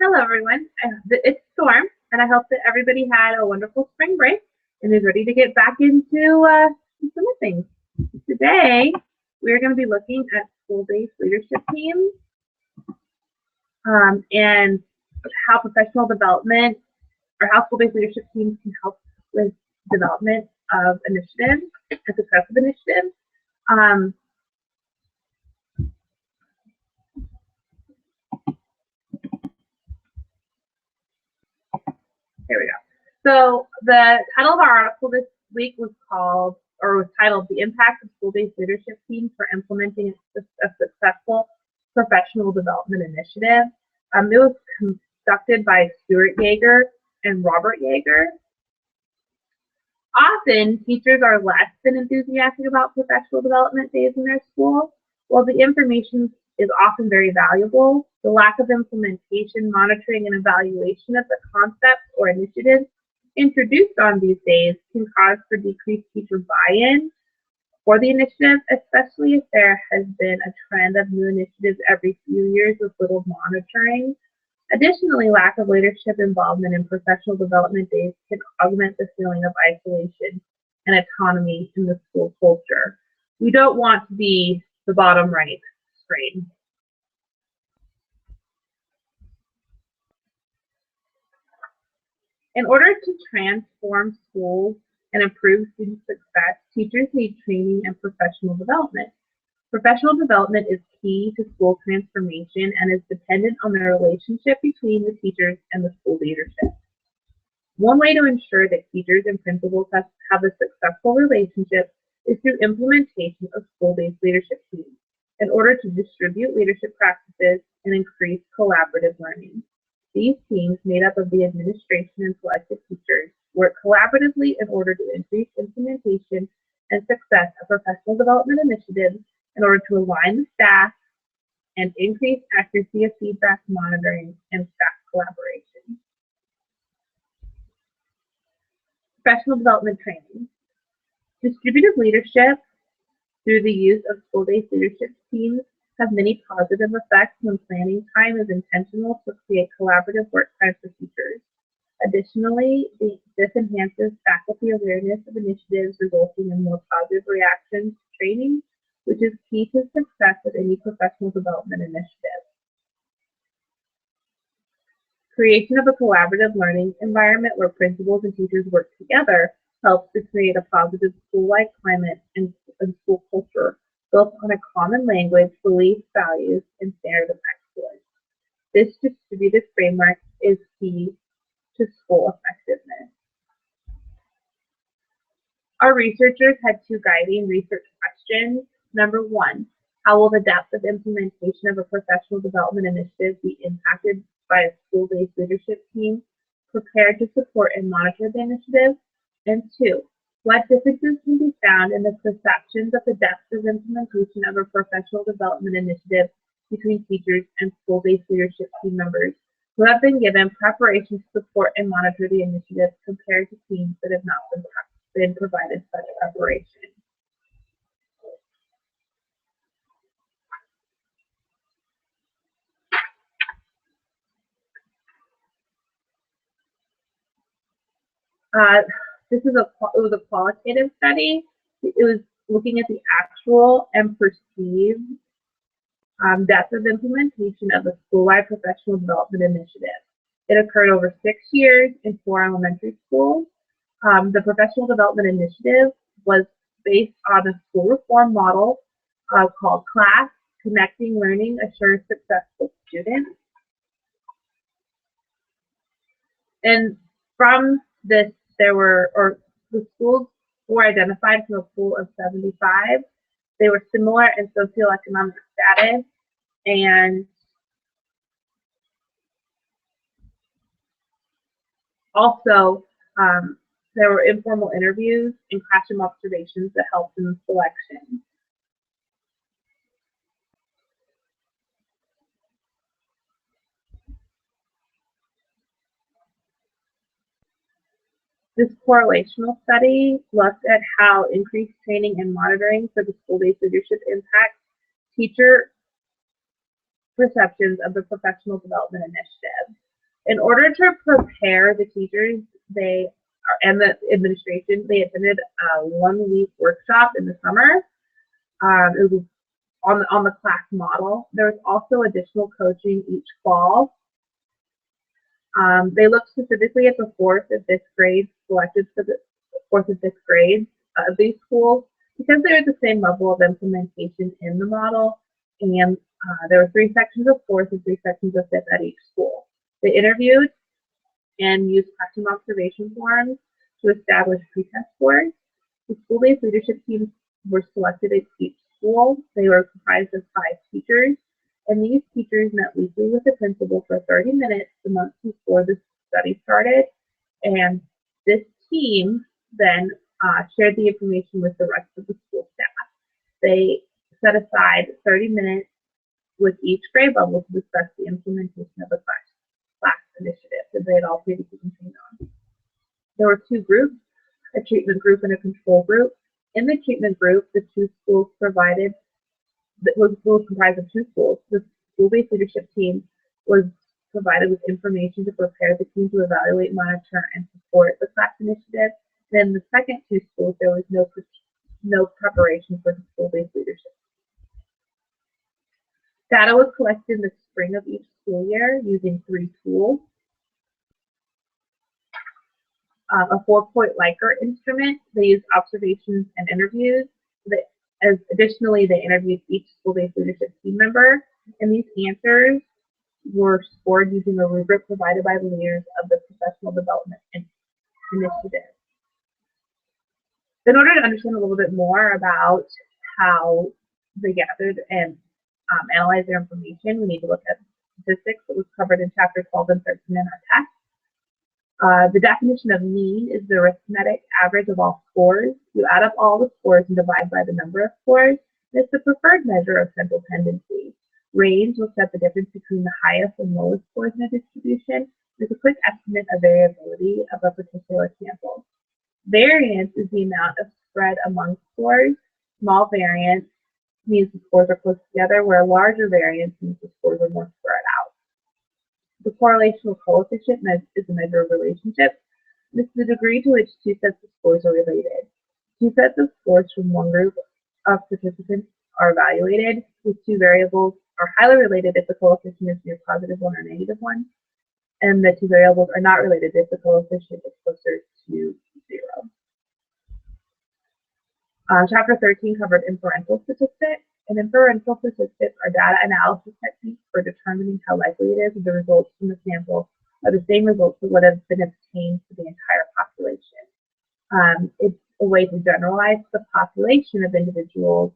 Hello, everyone. It's Storm, and I hope that everybody had a wonderful spring break and is ready to get back into some of things. Today, we're going to be looking at school-based leadership teams and how professional development or how school-based leadership teams can help with development of initiatives and success of initiatives. Here we go. So the title of our article this week was titled "The Impact of School-Based Leadership Teams for Implementing a Successful Professional Development Initiative." It was conducted by Stuart Yeager and Robert Yeager. Often, teachers are less than enthusiastic about professional development days in their school. While the information is often very valuable, the lack of implementation, monitoring, and evaluation of the concepts or initiatives introduced on these days can cause for decreased teacher buy-in for the initiative, especially if there has been a trend of new initiatives every few years with little monitoring. Additionally, lack of leadership involvement in professional development days can augment the feeling of isolation and autonomy in the school culture. We don't want to be the bottom right screen. In order to transform schools and improve student success, teachers need training and professional development. Professional development is key to school transformation and is dependent on the relationship between the teachers and the school leadership. One way to ensure that teachers and principals have a successful relationship is through implementation of school-based leadership teams in order to distribute leadership practices and increase collaborative learning. These teams, made up of the administration and selected teachers, work collaboratively in order to increase implementation and success of professional development initiatives in order to align the staff and increase accuracy of feedback monitoring and staff collaboration. Professional development training. Distributive leadership through the use of school-based leadership teams has many positive effects when planning time is intentional to create collaborative work time for teachers. Additionally, this enhances faculty awareness of initiatives, resulting in more positive reactions to training, which is key to success of any professional development initiative. Creation of a collaborative learning environment where principals and teachers work together helps to create a positive school-like climate and school culture built on a common language, beliefs, values, and standard of excellence. This distributed framework is key to school effectiveness. Our researchers had two guiding research questions. Number one, how will the depth of implementation of a professional development initiative be impacted by a school-based leadership team prepared to support and monitor the initiative? And two, what differences can be found in the perceptions of the depth of implementation of a professional development initiative between teachers and school-based leadership team members who have been given preparation to support and monitor the initiative compared to teams that have not been provided such preparation? It was a qualitative study. It was looking at the actual and perceived depth of implementation of a school-wide professional development initiative. It occurred over 6 years in 4 elementary schools. The professional development initiative was based on a school reform model called CLASS, Connecting Learning Assures Successful Students. And from this, the schools were identified from a pool of 75. They were similar in socioeconomic status, and also there were informal interviews and classroom observations that helped in the selection. This correlational study looked at how increased training and monitoring for the school-based leadership impacts teacher perceptions of the professional development initiative. In order to prepare the teachers and the administration, they attended a 1-week workshop in the summer. It was on the class model. There was also additional coaching each fall. They looked specifically at the 4th and 5th grades selected for the 4th and 5th grades of these schools because they were at the same level of implementation in the model, and there were 3 sections of 4th and 3 sections of 5th at each school. They interviewed and used classroom observation forums to establish pretest scores. The school-based leadership teams were selected at each school. They were comprised of 5 teachers, and these teachers met weekly with the principal for 30 minutes the month before the study started, and this team then shared the information with the rest of the school staff. They set aside 30 minutes with each grade level to discuss the implementation of a class initiative that they had all previously been trained on. There were 2 groups, a treatment group and a control group. In the treatment group, the 2 schools provided, that was comprised of 2 schools. The school-based leadership team was provided with information to prepare the team to evaluate, monitor, and support the class initiative. Then the second 2 schools, there was no preparation for the school-based leadership. Data was collected in the spring of each school year using 3 tools. A 4-point Likert instrument. They used observations and interviews. Additionally, they interviewed each school-based leadership team member, and these answers were scored using a rubric provided by the leaders of the professional development initiative. In order to understand a little bit more about how they gathered and analyzed their information, we need to look at statistics that was covered in chapter 12 and 13 in our text. The definition of mean is the arithmetic average of all scores. You add up all the scores and divide by the number of scores. It's the preferred measure of central tendency. Range looks at the difference between the highest and lowest scores in a distribution. It's a quick estimate of variability of a particular sample. Variance is the amount of spread among scores. Small variance means the scores are close together, where larger variance means the scores are more spread out. The correlational coefficient is a measure of relationships. This is the degree to which 2 sets of scores are related. 2 sets of scores from one group of participants are evaluated, with 2 variables are highly related if the coefficient is near +1 or -1, and the 2 variables are not related if the coefficient is closer to 0. Chapter 13 covered inferential statistics, and inferential statistics are data analysis techniques for determining how likely it is that the results from the sample are the same results that would have been obtained for the entire population. It's a way to generalize the population of individuals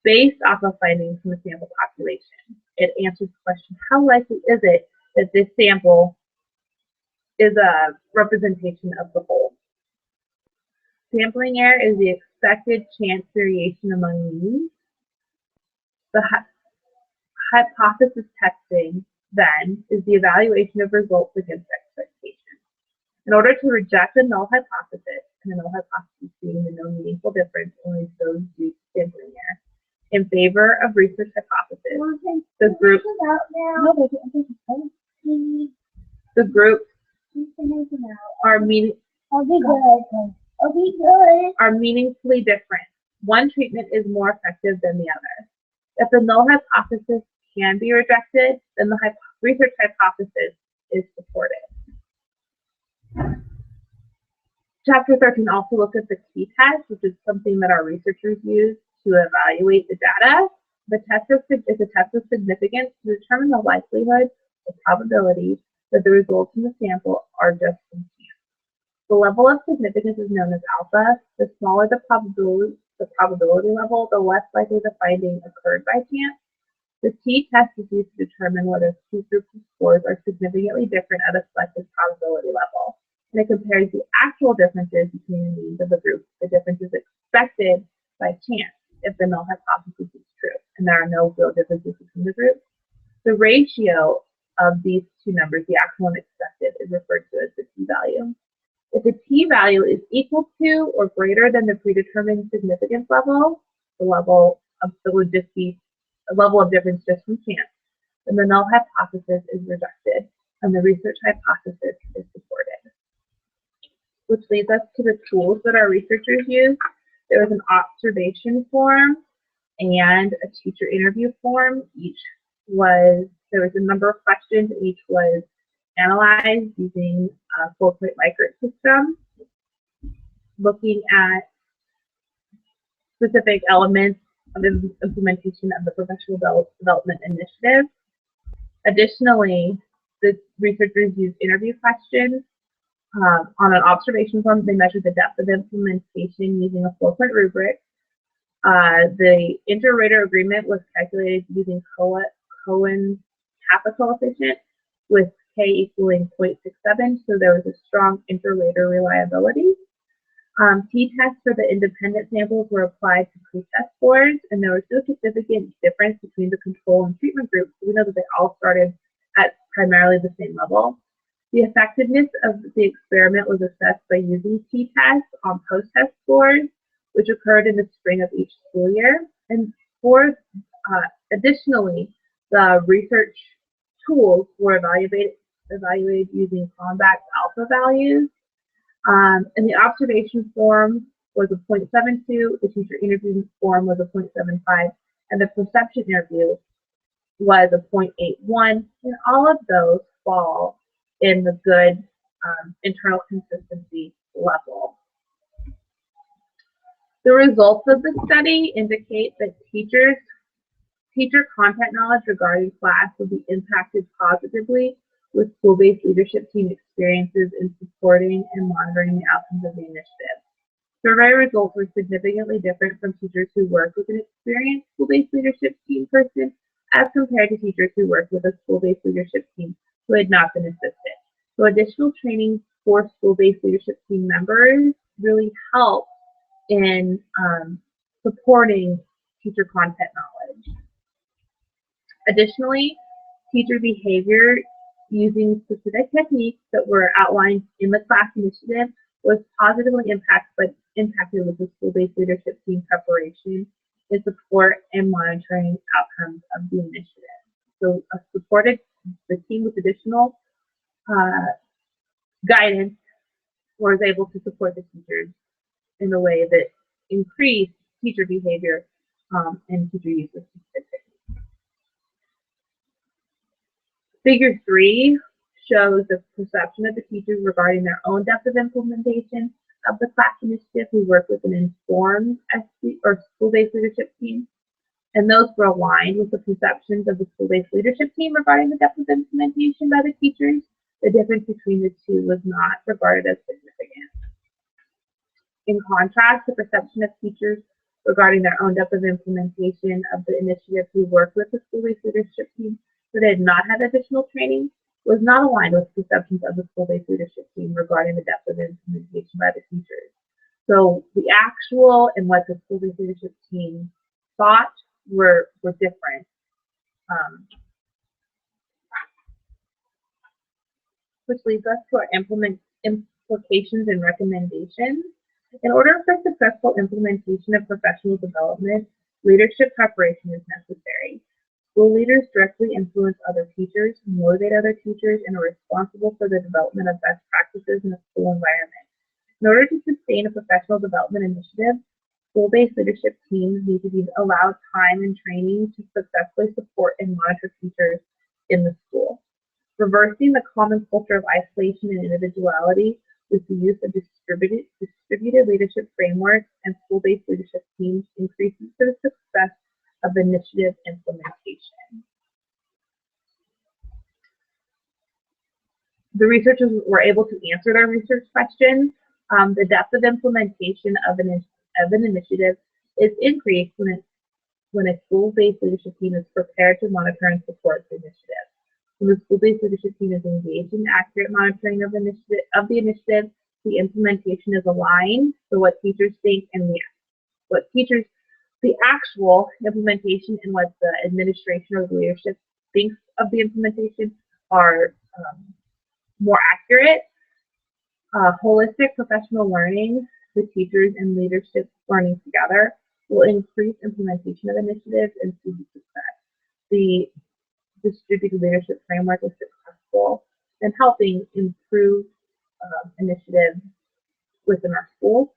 based off of findings from the sample population. It answers the question, how likely is it that this sample is a representation of the whole? Sampling error is the expected chance variation among means. The hypothesis testing, then, is the evaluation of results against expectations. In order to reject a null hypothesis, and a null hypothesis being the no meaningful difference only to those due to sampling error, in favor of research hypothesis, the group are meaningfully different. One treatment is more effective than the other. If the null hypothesis can be rejected, then the research hypothesis is supported. Chapter 13 also looks at the t-test, which is something that our researchers use to evaluate the data. The test is a test of significance to determine the likelihood or probability that the results in the sample are just from chance. The level of significance is known as alpha. The smaller the probability level, the less likely the finding occurred by chance. The t-test is used to determine whether 2 groups of scores are significantly different at a selected probability level. And it compares the actual differences between the means of the groups, the differences expected by chance if the null hypothesis is true, and there are no real differences between the groups. The ratio of these 2 numbers, the actual and expected, is referred to as the t-value. If the t-value is equal to or greater than the predetermined significance level, the level of difference just from chance, then the null hypothesis is rejected. and the research hypothesis is supported. Which leads us to the tools that our researchers use. There was an observation form and a teacher interview form. There was a number of questions, and each was analyzed using a 4-point Likert system, looking at specific elements of the implementation of the professional development initiative. Additionally, the researchers used interview questions. On an observation form, they measured the depth of implementation using a 4-point rubric. The inter-rater agreement was calculated using Cohen's kappa coefficient with K equaling 0.67, so there was a strong inter-rater reliability. T-tests for the independent samples were applied to pre-test scores, and there was no significant difference between the control and treatment groups. We know that they all started at primarily the same level. The effectiveness of the experiment was assessed by using t-tests on post-test scores, which occurred in the spring of each school year. And additionally, the research tools were evaluated using Cronbach's alpha values. And the observation form was a 0.72, the teacher interview form was a 0.75, and the perception interview was a 0.81, and all of those fall in the good internal consistency level. The results of the study indicate that teacher content knowledge regarding class will be impacted positively with school-based leadership team experiences in supporting and monitoring the outcomes of the initiative. Survey results were significantly different from teachers who worked with an experienced school-based leadership team person as compared to teachers who worked with a school-based leadership team who had not been assisted. So additional training for school-based leadership team members really helped in supporting teacher content knowledge. Additionally, teacher behavior using specific techniques that were outlined in the class initiative was positively impacted with the school-based leadership team preparation in support and monitoring outcomes of the initiative. So supported the team with additional guidance was able to support the teachers in a way that increased teacher behavior and teacher use of specific techniques. Figure 3 shows the perception of the teachers regarding their own depth of implementation of the class initiative who work with an informed school-based leadership team. And those were aligned with the perceptions of the school-based leadership team regarding the depth of implementation by the teachers. The difference between the two was not regarded as significant. In contrast, the perception of teachers regarding their own depth of implementation of the initiative who worked with the school-based leadership team but had not had additional training was not aligned with perceptions of the school-based leadership team regarding the depth of implementation by the teachers. So the actual and what the school-based leadership team thought were different. Which leads us to our implications and recommendations. In order for successful implementation of professional development, leadership preparation is necessary. School leaders directly influence other teachers, motivate other teachers, and are responsible for the development of best practices in a school environment. In order to sustain a professional development initiative, school-based leadership teams need to be allowed time and training to successfully support and monitor teachers in the school. Reversing the common culture of isolation and individuality with the use of distributed leadership frameworks and school-based leadership teams increases the success of initiative implementation. The researchers were able to answer their research questions. The depth of implementation of an initiative is increased when a school-based leadership team is prepared to monitor and support the initiative. When the school-based leadership team is engaged in accurate monitoring of the initiative, the implementation is aligned to what teachers think and the actual implementation and what the administration or the leadership thinks of the implementation are more accurate. Holistic professional learning, the teachers and leadership learning together, will increase implementation of initiatives and student success. The distributed leadership framework is successful and helping improve initiatives within our schools.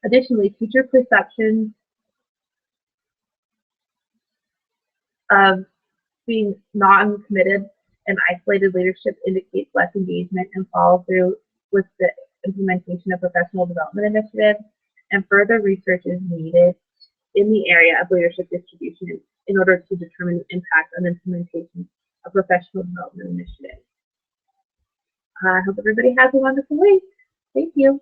Additionally, teacher perceptions of being non-committed and isolated leadership indicates less engagement and follow-through with the implementation of professional development initiatives, and further research is needed in the area of leadership distribution in order to determine the impact on implementation of professional development initiatives. I hope everybody has a wonderful week. Thank you.